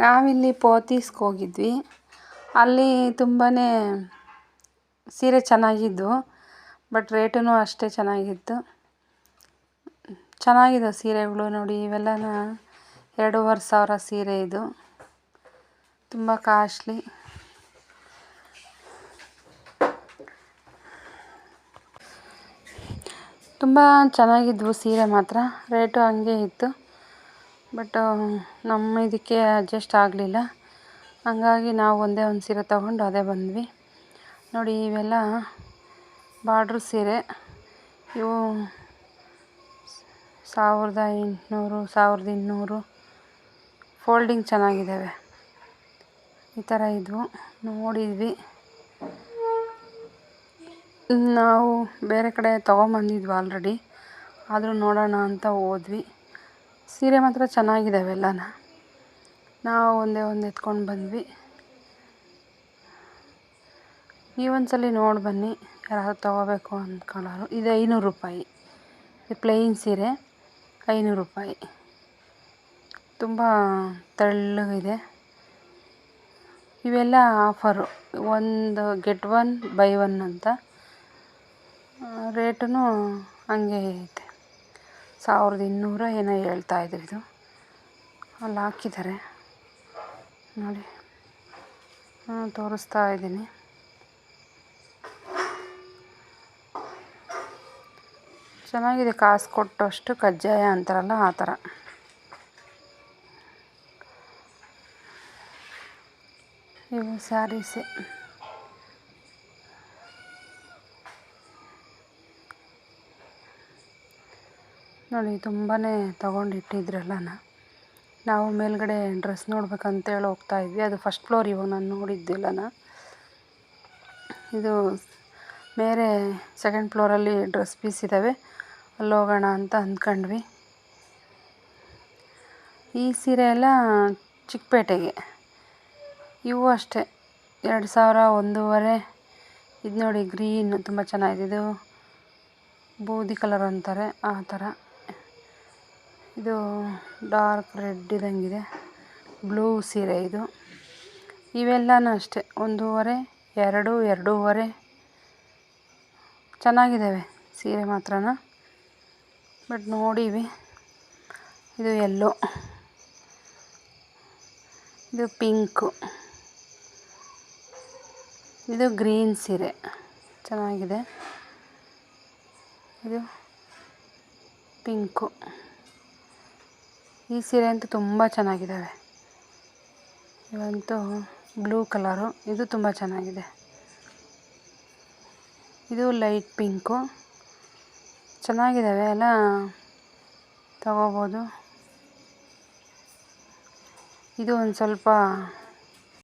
ನಾವಿಲ್ಲಿ ಪೋತೀಸ್ಗೆ ಹೋಗಿದ್ವಿ. ಅಲ್ಲಿ ತುಂಬಾ ಸೀರೆ ಚೆನ್ನಾಗಿದ್ವು, ಬಟ್ ರೇಟೂ ಅಷ್ಟೇ ಚೆನ್ನಾಗಿತ್ತು. ಚೆನ್ನಾಗಿದೆ ಸೀರೆಗಳು ನೋಡಿ. ಇವೆಲ್ಲನ 2,500 ಸೀರೆ. ಇದು ತುಂಬ ಕಾಸ್ಟ್ಲಿ. ತುಂಬ ಚೆನ್ನಾಗಿದ್ವು ಸೀರೆ ಮಾತ್ರ. ರೇಟು ಹಂಗೆ ಇತ್ತು, ಬಟ್ ನಮ್ಮ ಇದಕ್ಕೆ ಅಡ್ಜಸ್ಟ್ ಆಗಲಿಲ್ಲ. ಹಂಗಾಗಿ ನಾವು ಒಂದೇ ಒಂದು ಸೀರೆ ತೊಗೊಂಡು ಅದೇ ಬಂದ್ವಿ. ನೋಡಿ, ಇವೆಲ್ಲ ಬಾರ್ಡ್ರ್ ಸೀರೆ. ಇವು 1,800, 1,200. ಫೋಲ್ಡಿಂಗ್ ಚೆನ್ನಾಗಿದ್ದಾವೆ. ಈ ಥರ ಇದ್ವು, ನೋಡಿದ್ವಿ. ನಾವು ಬೇರೆ ಕಡೆ ತೊಗೊಂಬಂದಿದ್ವಿ ಆಲ್ರೆಡಿ, ಆದರೂ ನೋಡೋಣ ಅಂತ ಹೋದ್ವಿ. ಸೀರೆ ಮಾತ್ರ ಚೆನ್ನಾಗಿದ್ದಾವೆ ಎಲ್ಲನ. ನಾವು ಒಂದೇ ಒಂದು ಎತ್ಕೊಂಡು ಬಂದ್ವಿ. ನೀವೊಂದ್ಸಲಿ ನೋಡಿ ಬನ್ನಿ, ಯಾರಾದರೂ ತೊಗೋಬೇಕು ಅಂದ್ಕೊಳ್ಳೋರು. ಇದು 500 ರೂಪಾಯಿ. ಇದು ಪ್ಲೇನ್ ಸೀರೆ, 500 ರೂಪಾಯಿ. ತುಂಬ ತೆಳ್ಳಗಿದೆ. ಇವೆಲ್ಲ ಆಫರು, ಒಂದು ಗೆಟ್ 1 ಬೈ 1 ಅಂತ. ರೇಟೂ ಹಂಗೆ ಐತೆ. 1,200 ಏನೋ ಹೇಳ್ತಾಯಿದ್ರು. ಇದು ಅಲ್ಲಿ ಹಾಕಿದ್ದಾರೆ ನೋಡಿ, ತೋರಿಸ್ತಾ ಇದ್ದೀನಿ. ಚೆನ್ನಾಗಿದೆ. ಕಾಸು ಕೊಟ್ಟಷ್ಟು ಕಜ್ಜಾಯ ಅಂತಾರಲ್ಲ, ಆ ಥರ. ಇವು ಸ್ಯಾರೀಸೆ. ನೋಡಿ, ತುಂಬಾ ತೊಗೊಂಡಿಟ್ಟಿದ್ರಲ್ಲನ. ನಾವು ಮೇಲ್ಗಡೆ ಡ್ರೆಸ್ ನೋಡ್ಬೇಕಂತೇಳಿ ಹೋಗ್ತಾಯಿದ್ವಿ. ಅದು ಫಸ್ಟ್ ಫ್ಲೋರ್ ಇವಾಗ ನಾನು ನೋಡಿದ್ದಿಲ್ಲನ. ಇದು ಮೇಲೆ ಸೆಕೆಂಡ್ ಫ್ಲೋರಲ್ಲಿ ಡ್ರೆಸ್ ಪೀಸ್ ಇದ್ದಾವೆ, ಅಲ್ಲಿ ಹೋಗೋಣ ಅಂತ ಅಂದ್ಕೊಂಡ್ವಿ. ಈ ಸೀರೆ ಎಲ್ಲ ಚಿಕ್ಕಪೇಟೆಗೆ. ಇವು ಅಷ್ಟೇ 2,000, 1,500. ಇದು ನೋಡಿ, ಗ್ರೀನ್ ತುಂಬ ಚೆನ್ನಾಗಿದೆ. ಇದು ಬೂದಿ ಕಲರ್ ಅಂತಾರೆ, ಆ ಥರ. ಇದು ಡಾರ್ಕ್ ರೆಡ್ ಇದ್ದಂಗಿದೆ, ಬ್ಲೂ ಸೀರೆ ಇದು. ಇವೆಲ್ಲನೂ ಅಷ್ಟೇ 1,500, 2, 2,500. ಚೆನ್ನಾಗಿದ್ದಾವೆ ಸೀರೆ ಮಾತ್ರನ, ಬಟ್ ನೋಡೀವಿ. ಇದು ಎಲ್ಲೋ, ಇದು ಪಿಂಕು, ಇದು ಗ್ರೀನ್ ಸೀರೆ ಚೆನ್ನಾಗಿದೆ. ಇದು ಪಿಂಕು. ಈ ಸೀರೆ ಅಂತೂ ತುಂಬ ಚೆನ್ನಾಗಿದ್ದಾವೆ. ಇವಂತೂ ಬ್ಲೂ ಕಲರು, ಇದು ತುಂಬ ಚೆನ್ನಾಗಿದೆ. ಇದು ಲೈಟ್ ಪಿಂಕು. ಚೆನ್ನಾಗಿದ್ದಾವೆ, ಎಲ್ಲ ತಗೋಬೋದು. ಇದು ಒಂದು ಸ್ವಲ್ಪ